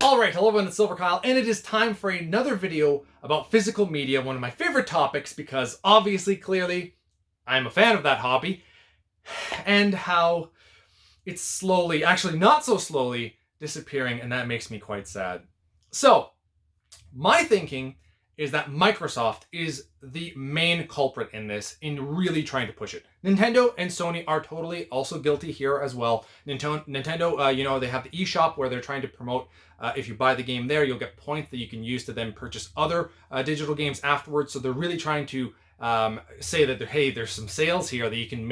Alright, hello everyone, it's Silver Kyle, and it is time for another video about physical media, one of my favorite topics, because obviously, clearly, I'm a fan of that hobby, and how it's slowly, actually not so slowly, disappearing, and that makes me quite sad. So, my thinking is that Microsoft is the main culprit in this, in really trying to push it. Nintendo and Sony are totally also guilty here as well. Nintendo, they have the eShop where they're trying to promote, if you buy the game there, you'll get points that you can use to then purchase other digital games afterwards. So they're really trying to say that, hey, there's some sales here that you can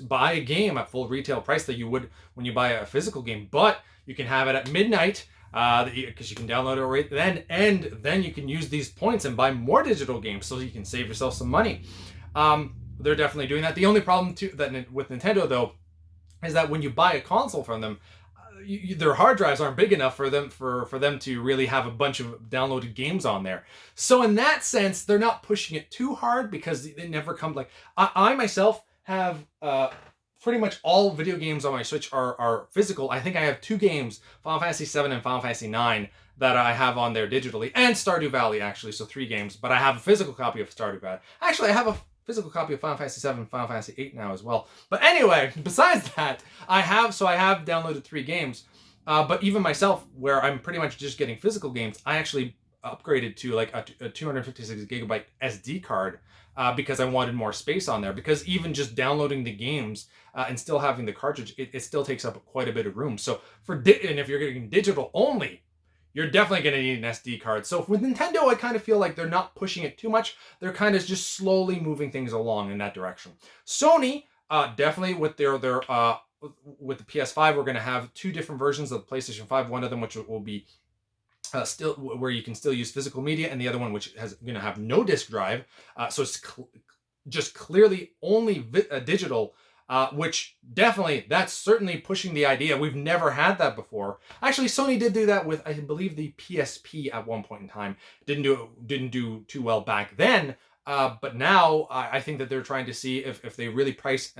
buy a game at full retail price that you would when you buy a physical game, but you can have it at midnight, because you can download it right then, and then you can use these points and buy more digital games so you can save yourself some money. They're definitely doing that. The only problem with Nintendo, though, is that when you buy a console from them, their hard drives aren't big enough for them to really have a bunch of downloaded games on there. So in that sense, they're not pushing it too hard because they never come. Like I myself have pretty much all video games on my Switch are physical. I think I have 2 games, Final Fantasy VII and Final Fantasy IX, that I have on there digitally, and Stardew Valley, actually, so 3 games, but I have a physical copy of Stardew Valley. Actually, I have a physical copy of Final Fantasy VII and Final Fantasy VIII now as well. But anyway, besides that, I have downloaded 3 games, but even myself, where I'm pretty much just getting physical games, I actually upgraded to like a 256 gigabyte SD card, because I wanted more space on there, because even just downloading the games and still having the cartridge, it still takes up quite a bit of room. So and if you're getting digital only, you're definitely going to need an SD card. So with Nintendo, I kind of feel like they're not pushing it too much. They're kind of just slowly moving things along in that direction. Sony, definitely with with the PS5, we're going to have 2 different versions of the PlayStation 5. One of them, which will be still where you can still use physical media, and the other one which is going to have no disc drive, so it's just clearly only digital, which definitely, that's certainly pushing the idea. We've never had that before. Actually, Sony did do that with, I believe, the PSP at one point in time. Didn't do too well back then. But now I think that they're trying to see if they really price,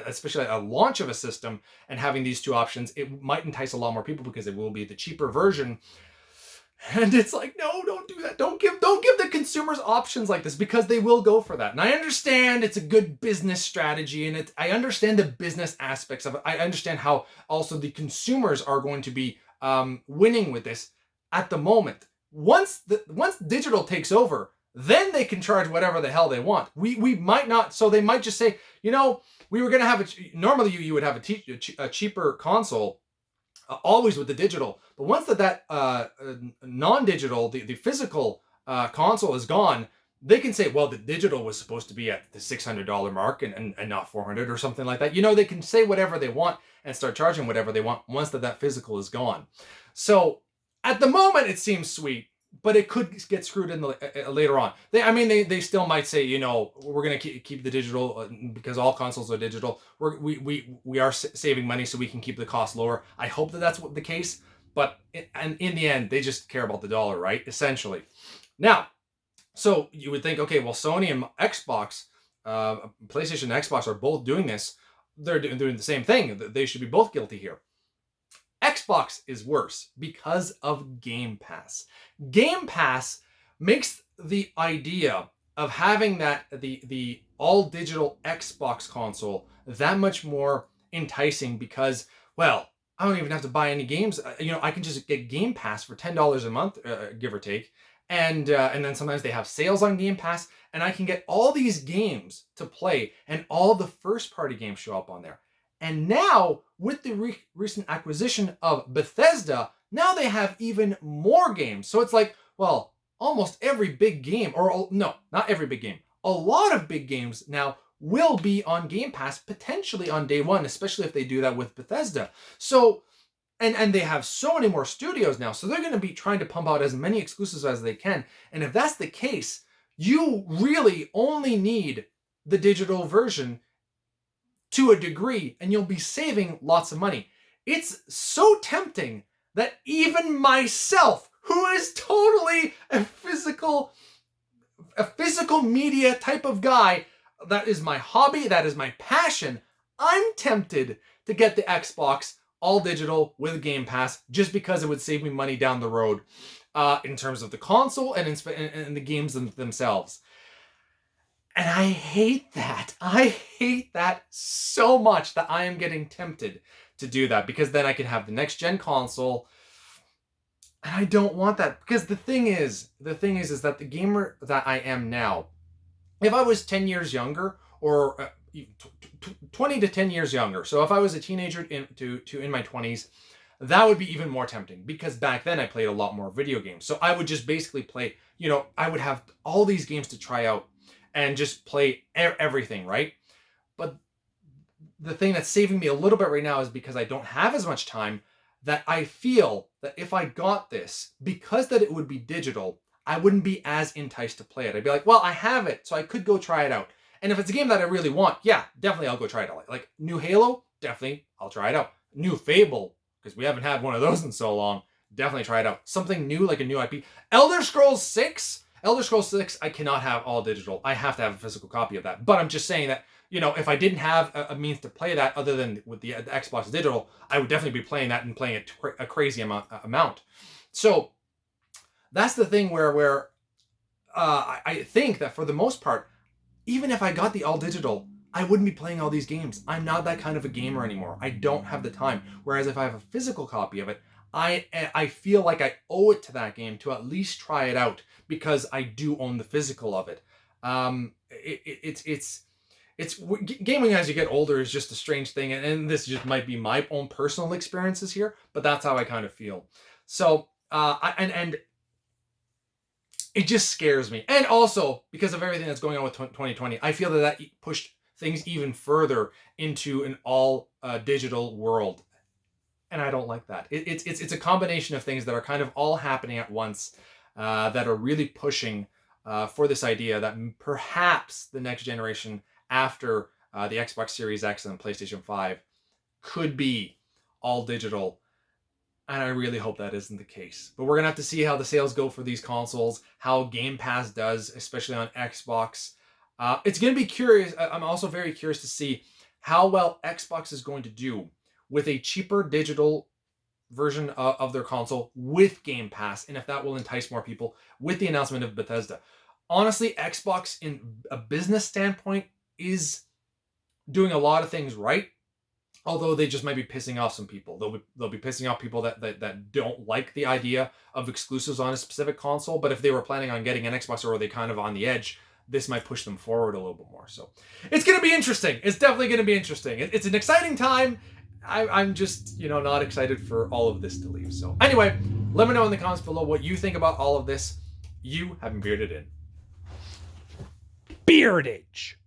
especially at a launch of a system, and having these 2 options, it might entice a lot more people because it will be the cheaper version. And it's like, no, don't do that. Don't give the consumers options like this, because they will go for that. And I understand it's a good business strategy, and I understand the business aspects of it. I understand how also the consumers are going to be winning with this at the moment. Once digital takes over, then they can charge whatever the hell they want. We might not, so they might just say, we were going to have normally you would have a cheaper console, always with the digital, but once that non-digital, the physical console is gone, they can say, well, the digital was supposed to be at the $600 mark and not $400 or something like that. They can say whatever they want and start charging whatever they want once that physical is gone. So at the moment, it seems sweet, but it could get screwed in later on. They still might say, we're going to keep the digital because all consoles are digital. We are saving money so we can keep the cost lower. I hope that that's the case, but in the end, they just care about the dollar, right? Essentially. Now, so you would think, okay, well, Sony and Xbox, PlayStation and Xbox are both doing this. They're doing the same thing. They should be both guilty here. Xbox is worse because of Game Pass. Game Pass makes the idea of having the all digital Xbox console that much more enticing, because, well, I don't even have to buy any games. I can just get Game Pass for $10 a month, give or take, and then sometimes they have sales on Game Pass, and I can get all these games to play, and all the first party games show up on there. And now, with the recent acquisition of Bethesda, now they have even more games. So it's like, well, almost every big game, or no, not every big game, a lot of big games now will be on Game Pass, potentially on day one, especially if they do that with Bethesda. So, and they have so many more studios now, so they're going to be trying to pump out as many exclusives as they can. And if that's the case, you really only need the digital version to a degree, and you'll be saving lots of money. It's so tempting that even myself, who is totally a physical media type of guy, that is my hobby, that is my passion, I'm tempted to get the Xbox all digital with Game Pass, just because it would save me money down the road in terms of the console and in the games themselves. And I hate that. I hate that so much that I am getting tempted to do that, because then I can have the next gen console. And I don't want that, because the thing is that the gamer that I am now, if I was 10 years younger, or 20 to 10 years younger, so if I was a teenager in my 20s, that would be even more tempting, because back then I played a lot more video games. So I would just basically play, I would have all these games to try out and just play everything, right? But the thing that's saving me a little bit right now is because I don't have as much time, that I feel that if I got this, because that it would be digital, I wouldn't be as enticed to play it. I'd be like, well, I have it, so I could go try it out. And if it's a game that I really want, yeah, definitely I'll go try it out. Like new Halo, definitely I'll try it out. New Fable, because we haven't had one of those in so long, definitely try it out. Something new, like a new IP. Elder Scrolls 6, I cannot have all digital. I have to have a physical copy of that. But I'm just saying that, if I didn't have a means to play that other than with the Xbox digital, I would definitely be playing that and playing it a crazy amount. So that's the thing where I think that for the most part, even if I got the all digital, I wouldn't be playing all these games. I'm not that kind of a gamer anymore. I don't have the time. Whereas if I have a physical copy of it, I feel like I owe it to that game to at least try it out, because I do own the physical of it. It's gaming as you get older is just a strange thing, and this just might be my own personal experiences here, but that's how I kind of feel. So and it just scares me, and also because of everything that's going on with 2020, I feel that pushed things even further into an all digital world. And I don't like that. It's a combination of things that are kind of all happening at once, that are really pushing for this idea that perhaps the next generation after the Xbox Series X and the PlayStation 5 could be all digital. And I really hope that isn't the case. But we're going to have to see how the sales go for these consoles, how Game Pass does, especially on Xbox. It's going to be curious. I'm also very curious to see how well Xbox is going to do with a cheaper digital version of their console with Game Pass, and if that will entice more people with the announcement of Bethesda. Honestly, Xbox, in a business standpoint, is doing a lot of things right, although they just might be pissing off some people. They'll be pissing off people that don't like the idea of exclusives on a specific console, but if they were planning on getting an Xbox, or are they kind of on the edge, this might push them forward a little bit more. So it's going to be interesting. It's definitely going to be interesting. It's an exciting time. I'm just, not excited for all of this to leave. So anyway, let me know in the comments below what you think about all of this. You have been bearded in. Beardage.